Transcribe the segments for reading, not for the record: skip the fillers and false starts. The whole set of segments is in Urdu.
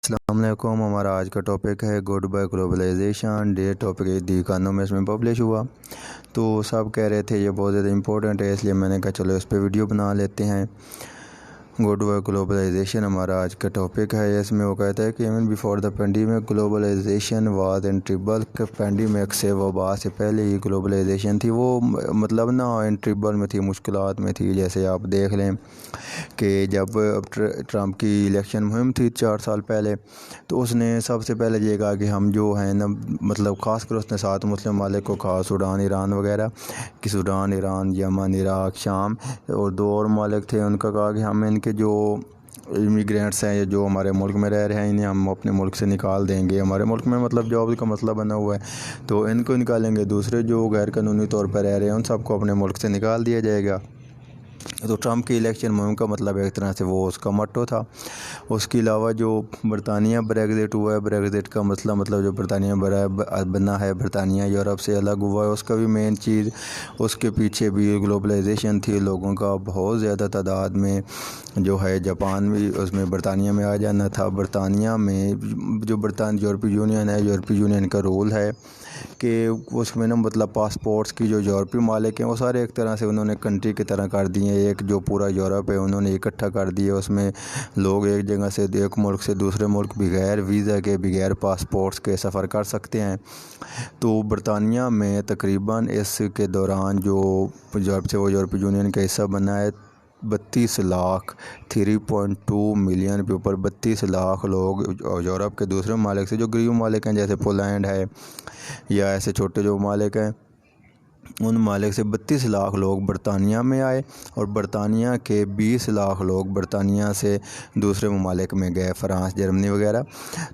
السلام علیکم۔ ہمارا آج کا ٹاپک ہے goodbye globalisation day. Topic the Economist میں پبلش ہوا تو سب کہہ رہے تھے یہ بہت زیادہ امپورٹنٹ ہے، اس لیے میں نے کہا چلو اس پہ ویڈیو بنا لیتے ہیں۔ گڈ بائی گلوبلائزیشن ہمارا آج کا ٹاپک ہے۔ اس میں وہ کہتا ہے کہ even before the pandemic globalisation was in trouble. Pandemic سے وبا سے پہلے ہی گلوبلائزیشن تھی، وہ مطلب نا ان ٹربل میں تھی، مشکلات میں تھی۔ جیسے آپ دیکھ لیں کہ جب ٹرمپ کی الیکشن مہم تھی 4 سال پہلے، تو اس نے سب سے پہلے یہ کہا کہ ہم جو ہیں نا، مطلب خاص کر اس نے 7 مسلم ممالک کو کہا، سوڈان، ایران وغیرہ، کہ سوڈان، ایران، یمن، عراق، شام اور 2 اور ممالک تھے، ان کا کہا کہ ہم ان کے جو امیگرینٹس ہیں یا جو ہمارے ملک میں رہ رہے ہیں انہیں ہم اپنے ملک سے نکال دیں گے۔ ہمارے ملک میں مطلب جاب کا مسئلہ بنا ہوا ہے تو ان کو نکالیں گے، دوسرے جو غیر قانونی طور پر رہ رہے ہیں ان سب کو اپنے ملک سے نکال دیا جائے گا۔ تو ٹرمپ کی الیکشن مہم کا مطلب ایک طرح سے وہ اس کا مٹو تھا۔ اس کے علاوہ جو برطانیہ بریگزٹ ہوا ہے، بریگزٹ کا مطلب جو برطانیہ بنا ہے، برطانیہ یورپ سے الگ ہوا ہے، اس کا بھی مین چیز اس کے پیچھے بھی گلوبلائزیشن تھی۔ لوگوں کا بہت زیادہ تعداد میں جو ہے جاپان بھی اس میں برطانیہ میں آ جانا تھا۔ برطانیہ میں جو یورپی یونین ہے، یورپی یونین کا رول ہے کہ اس میں نا مطلب پاسپورٹس کی جو یورپی ممالک ہیں وہ سارے ایک طرح سے انہوں نے کنٹری کی طرح کر دیے ہیں۔ ایک جو پورا یورپ ہے انہوں نے اکٹھا کر دیا، اس میں لوگ ایک جگہ سے ایک ملک سے دوسرے ملک بغیر ویزا کے، بغیر پاسپورٹس کے سفر کر سکتے ہیں۔ تو برطانیہ میں تقریباً اس کے دوران جو یورپ سے وہ یورپی یونین کا حصہ بنا ہے، 32 لاکھ 3.2 ملین پیپل، 32 لاکھ لوگ یورپ کے دوسرے ممالک سے جو غریب ممالک ہیں جیسے پولینڈ ہے یا ایسے چھوٹے جو ممالک ہیں، ان ممالک سے 32 لاکھ لوگ برطانیہ میں آئے، اور برطانیہ کے 20 لاکھ لوگ برطانیہ سے دوسرے ممالک میں گئے، فرانس، جرمنی وغیرہ۔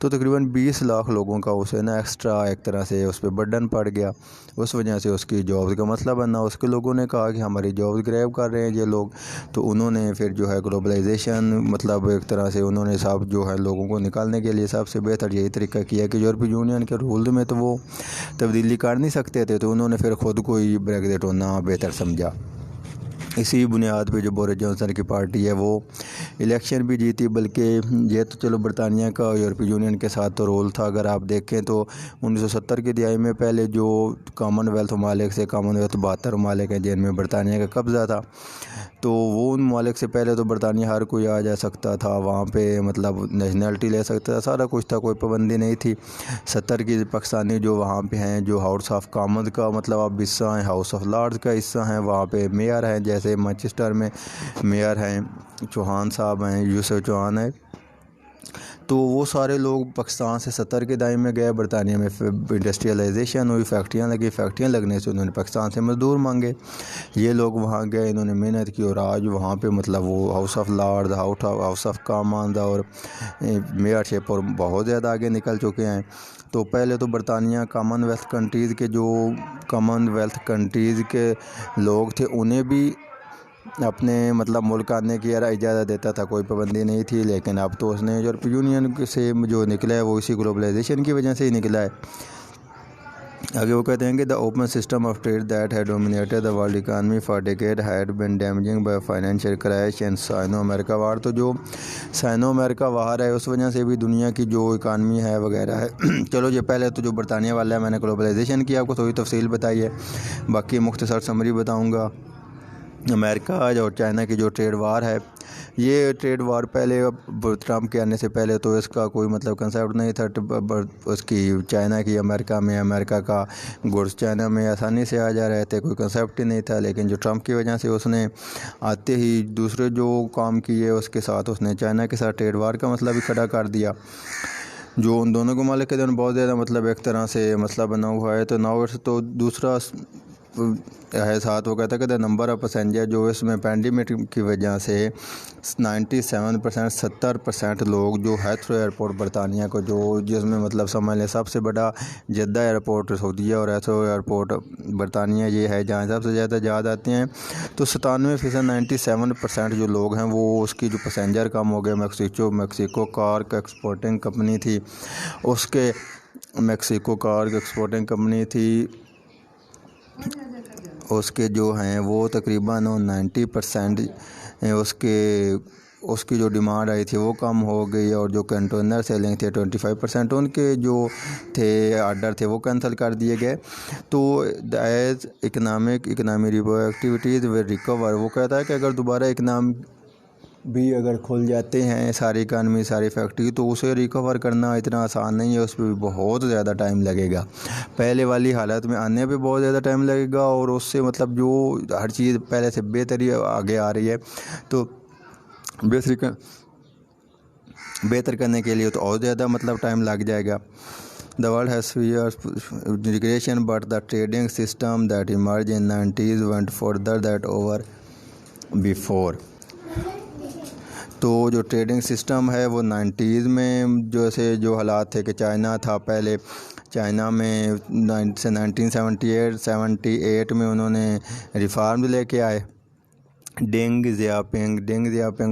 تو تقریباً 20 لاکھ لوگوں کا اسے نا ایکسٹرا ایک طرح سے اس پہ برڈن پڑ گیا۔ اس وجہ سے اس کی جابز کا مسئلہ بنا۔ اس کے لوگوں نے کہا کہ ہماری جابز گریب کر رہے ہیں یہ لوگ، تو انہوں نے پھر جو ہے گلوبلائزیشن مطلب ایک طرح سے انہوں نے سب جو ہے لوگوں کو نکالنے کے لیے سب سے بہتر یہی طریقہ کیا کہ یورپی یونین کے رول میں تو وہ تبدیلی کر نہیں سکتے تھے، تو انہوں نے پھر خود کو ہی بریگزٹ ہونا بہتر سمجھا۔ اسی بنیاد پہ جو بورس جانسن کی پارٹی ہے وہ الیکشن بھی جیتی، بلکہ یہ تو چلو برطانیہ کا یورپی یونین کے ساتھ تو رول تھا۔ اگر آپ دیکھیں تو 1970 کی دہائی میں پہلے جو کامن ویلتھ ممالک سے، کامن ویلتھ 72 ممالک ہیں جن میں برطانیہ کا قبضہ تھا، تو وہ ان ممالک سے پہلے تو برطانیہ ہر کوئی آ جا سکتا تھا، وہاں پہ مطلب نیشنلٹی لے سکتا تھا، سارا کچھ تھا، کوئی پابندی نہیں تھی۔ 70 کی پاکستانی جو وہاں پہ ہیں، جو ہاؤس آف کامنز کا مطلب اب حصہ ہیں، ہاؤس آف لارڈز کا حصہ ہیں، وہاں پہ میئر ہیں، جیسے مانچسٹر میں میئر ہیں چوہان صاحب ہیں، یوسف چوہان ہے، تو وہ سارے لوگ پاکستان سے 70 کے دہائی میں گئے۔ برطانیہ میں انڈسٹریلائزیشن ہوئی، فیکٹریاں لگی، فیکٹریاں لگنے سے انہوں نے پاکستان سے مزدور مانگے، یہ لوگ وہاں گئے، انہوں نے محنت کی، اور آج وہاں پہ مطلب وہ house of Lords, house of Commons اور میئر شپ اور بہت زیادہ آگے نکل چکے ہیں۔ تو پہلے تو برطانیہ کامن ویلتھ کنٹریز کے لوگ تھے، انہیں بھی اپنے مطلب ملک آنے کی اجازت دیتا تھا، کوئی پابندی نہیں تھی، لیکن اب تو اس نے یورپی یونین سے جو نکلا ہے وہ اسی گلوبلائزیشن کی وجہ سے ہی نکلا ہے۔ آگے وہ کہتے ہیں کہ the open system of trade that had dominated the world economy for decades had been damaged by financial crash and Sino-America war۔ تو جو سائنو امریکہ وار ہے اس وجہ سے بھی دنیا کی جو اکانومی ہے وغیرہ ہے۔ چلو یہ پہلے تو جو برطانیہ والا ہے میں نے گلوبلائزیشن کی آپ کو تھوڑی تفصیل بتائی ہے، باقی مختصر سمری بتاؤں گا۔ امریکہ اور چائنا کی جو ٹریڈ وار ہے، یہ ٹریڈ وار پہلے ٹرمپ کے آنے سے پہلے تو اس کا کوئی مطلب کنسیپٹ نہیں تھا، اس کی چائنا کی امریکہ میں، امریکہ کا گڈس چائنا میں آسانی سے آ جا رہے تھے، کوئی کنسیپٹ ہی نہیں تھا۔ لیکن جو ٹرمپ کی وجہ سے اس نے آتے ہی دوسرے جو کام کیے اس کے ساتھ اس نے چائنا کے ساتھ ٹریڈ وار کا مسئلہ بھی کھڑا کر دیا، جو ان دونوں کے ممالک کے دونوں بہت زیادہ مطلب ایک طرح سے مسئلہ بنا ہوا ہے۔ تو دوسرا ہے ساتھ وہ کہتا ہے کہ دا نمبر آف پیسنجر جو اس میں پینڈیمک کی وجہ سے 97%، 70% لوگ جو ہیتھرو ایئرپورٹ برطانیہ کو جو جس میں مطلب سمجھ لیں سب سے بڑا جدہ ایئرپورٹ سعودیہ اور ہیتھرو ایئرپورٹ برطانیہ یہ ہے جہاں سب سے زیادہ جہاز آتے ہیں، تو 97% 97% جو لوگ ہیں وہ اس کی جو پیسنجر کم ہو گئے۔ میکسیکو کار کا ایکسپورٹنگ کمپنی تھی، اس کے جو ہیں وہ تقریباً 90% اس کے اس کی جو ڈیمانڈ آئی تھی وہ کم ہو گئی، اور جو کنٹینر سیلنگ تھے 25% ان کے جو تھے آرڈر تھے وہ کینسل کر دیے گئے۔ تو as economy review activities will recover, وہ کہتا ہے کہ اگر دوبارہ اکنام بھی اگر کھل جاتے ہیں ساری اکانومی ساری فیکٹری، تو اسے ریکور کرنا اتنا آسان نہیں ہے، اس پہ بھی بہت زیادہ ٹائم لگے گا، پہلے والی حالت میں آنے پہ بہت زیادہ ٹائم لگے گا، اور اس سے مطلب جو ہر چیز پہلے سے بہتری آگے آ رہی ہے تو بہتر کرنے کے لیے تو اور زیادہ مطلب ٹائم لگ جائے گا۔ The world has severe degradation, but the trading system that emerged in 90s went further than over before. تو جو ٹریڈنگ سسٹم ہے وہ 90s میں جیسے جو حالات تھے کہ چائنا تھا، پہلے چائنا میں 1978 میں انہوں نے ریفارم لے کے آئے۔ ڈینگ زیاپنگ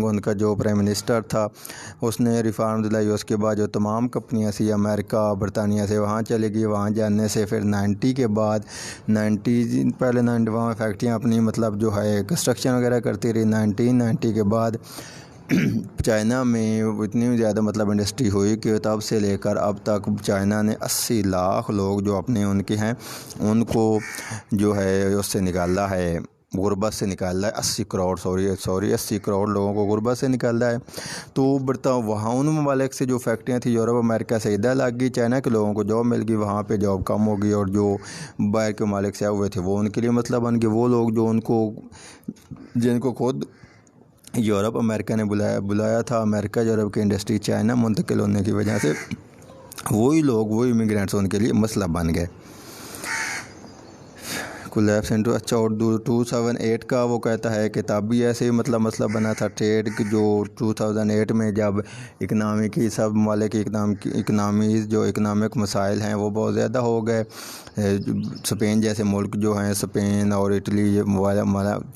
ان کا جو پرائم منسٹر تھا، اس نے ریفارم دلائی۔ اس کے بعد جو تمام کمپنیاں سی امریکہ برطانیہ سے وہاں چلے گئی، وہاں جانے سے پھر 90 کے بعد پہلے 90 وہاں فیکٹریاں اپنی مطلب جو ہے کنسٹرکشن وغیرہ کرتی رہی۔ 1990 کے بعد چائنا میں اتنی زیادہ مطلب انڈسٹری ہوئی کہ تب سے لے کر اب تک چائنا نے 80 لاکھ لوگ جو اپنے ان کے ہیں ان کو جو ہے اس سے نکالا ہے، غربت سے نکالا ہے۔ 80 کروڑ لوگوں کو غربت سے نکالا ہے۔ تو وہاں ان ممالک سے جو فیکٹریاں تھیں یورپ امریکہ سے ادھر لگ گئی، چائنا کے لوگوں کو جاب مل گئی، وہاں پہ جاب کم ہو گئی، اور جو باہر کے ممالک سے آئے ہوئے تھے وہ ان کے لیے مسئلہ بن گئے۔ وہ لوگ جو جن کو خود یورپ امریکہ نے بلایا تھا، امریکہ یورپ کی انڈسٹری چائنا منتقل ہونے کی وجہ سے وہی امیگرینٹس ان کے لیے مسئلہ بن گئے۔ کولیپس انٹو اچھا، اور 2008 کا وہ کہتا ہے کہ تب بھی ایسے ہی مطلب مسئلہ بنا تھا ٹریڈ، جو 2008 میں جب اکنامی کی سب ممالک کی جو اکنامک مسائل ہیں وہ بہت زیادہ ہو گئے۔ اسپین جیسے ملک جو ہیں، اسپین اور اٹلی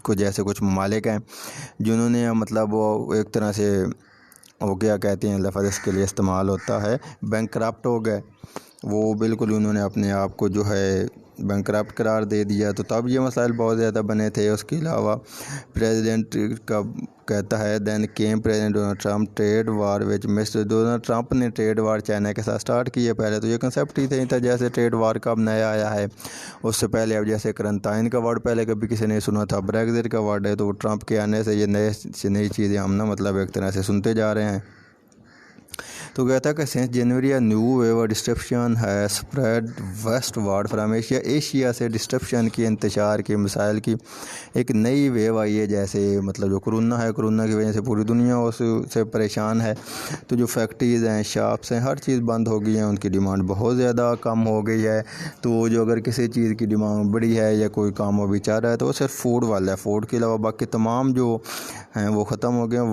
کو جیسے کچھ ممالک ہیں جنہوں نے مطلب ایک طرح سے وہ کیا کہتے ہیں لفظ اس کے لیے استعمال ہوتا ہے، بینکرپٹ ہو گئے، وہ بالکل انہوں نے اپنے آپ کو جو ہے بینکرپٹ قرار دے دیا۔ تو تب یہ مسائل بہت زیادہ بنے تھے۔ اس کے علاوہ پریزیڈنٹ کا کہتا ہے then came president Donald Trump trade war وچ مسٹر ڈونلڈ ٹرمپ نے ٹریڈ وار چائنا کے ساتھ سٹارٹ کیے۔ پہلے تو یہ کنسیپٹ ہی تھا جیسے ٹریڈ وار کا اب نیا آیا ہے، اس سے پہلے اب جیسے کرنٹائن کا ورڈ پہلے کبھی کسی نے سنا تھا، بریگزٹ کا ورڈ ہے، تو ٹرمپ کے آنے سے یہ نئی چیزیں ہم نا مطلب ایک طرح سے سنتے جا رہے ہیں۔ تو کہتا ہے کہ since January new wave disruption ہے spread westward from Asia سے ڈسٹرپشن کی انتشار کی مسائل کی ایک نئی ویو آئی ہے، جیسے مطلب جو کرونا ہے، کرونا کی وجہ سے پوری دنیا اس سے پریشان ہے۔ تو جو فیکٹریز ہیں، شاپس ہیں، ہر چیز بند ہو گئی ہیں، ان کی ڈیمانڈ بہت زیادہ کم ہو گئی ہے۔ تو جو اگر کسی چیز کی ڈیمانڈ بڑی ہے یا کوئی کام وہ بھی چاہ رہا ہے تو وہ صرف فوڈ والا ہے، فوڈ کے علاوہ باقی تمام جو ہیں وہ ختم ہو گئے ہیں۔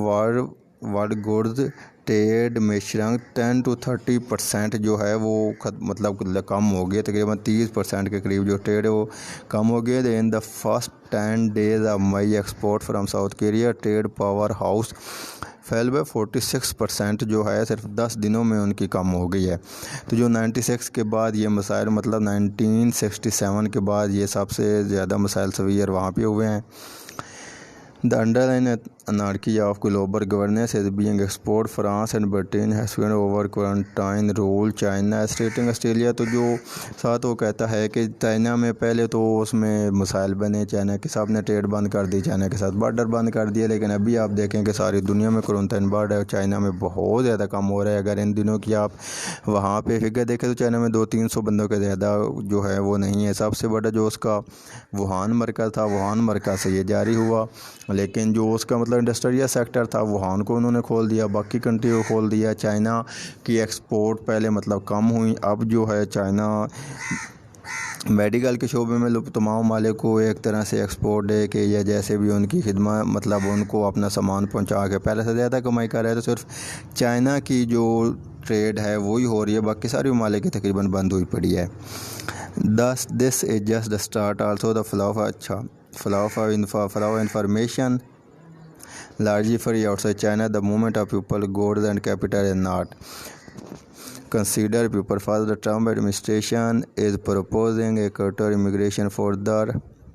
ورلڈ گوڈز ٹریڈ میں شرنک 10 to 30% جو ہے وہ مطلب کم ہو گیا، تقریباً 30% کے قریب جو ٹریڈ ہے وہ کم ہو گیا۔ In the first 10 days of May export from South Korea trade powerhouse fell by 46% جو ہے صرف 10 دنوں میں ان کی کم ہو گئی ہے۔ تو جو 96 کے بعد یہ مسائل مطلب 1967 کے بعد یہ سب سے زیادہ مسائل سویئر وہاں پہ ہوئے ہیں۔ The underlying anarchy of global governance is being exposed. France and Britain has been over quarantine rule. China is treating Australia. تو جو ساتھ وہ کہتا ہے کہ چائنا میں پہلے تو اس میں مسائل بنے، چائنا کے ساتھ نے ٹریڈ بند کر دی، چائنا کے ساتھ بارڈر بند کر دیا، لیکن ابھی آپ دیکھیں کہ ساری دنیا میں کوارنٹائن بارڈر ہے، چائنا میں بہت زیادہ کم ہو رہا ہے۔ اگر ان دنوں کی آپ وہاں پہ فگر دیکھیں تو چائنا میں 200-300 بندوں کے زیادہ جو ہے وہ نہیں ہے۔ سب سے بڑا جو اس کا ووہان مرکز تھا، ووہان مرکز سے یہ جاری ہوا، لیکن جو اس کا مطلب انڈسٹریل سیکٹر تھا ووہان کو انہوں نے کھول دیا، باقی کنٹری کو کھول دیا۔ چائنا کی ایکسپورٹ پہلے مطلب کم ہوئی، اب جو ہے چائنا میڈیکل کے شعبے میں تمام ممالک کو ایک طرح سے ایکسپورٹ دے کے یا جیسے بھی ان کی خدمت مطلب ان کو اپنا سامان پہنچا کے پہلے سے زیادہ کمائی کر رہے ہیں۔ تو صرف چائنا کی جو ٹریڈ ہے وہی ہو رہی ہے، باقی ساری ممالک کی تقریباً بند ہوئی پڑی ہے۔ This is just the start. Also the flow of information largely free outside China. The movement of people, goods and capital is not considered people. First, the Trump administration is proposing a quota immigration for the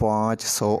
500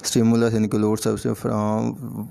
Stimulus includes subsidies from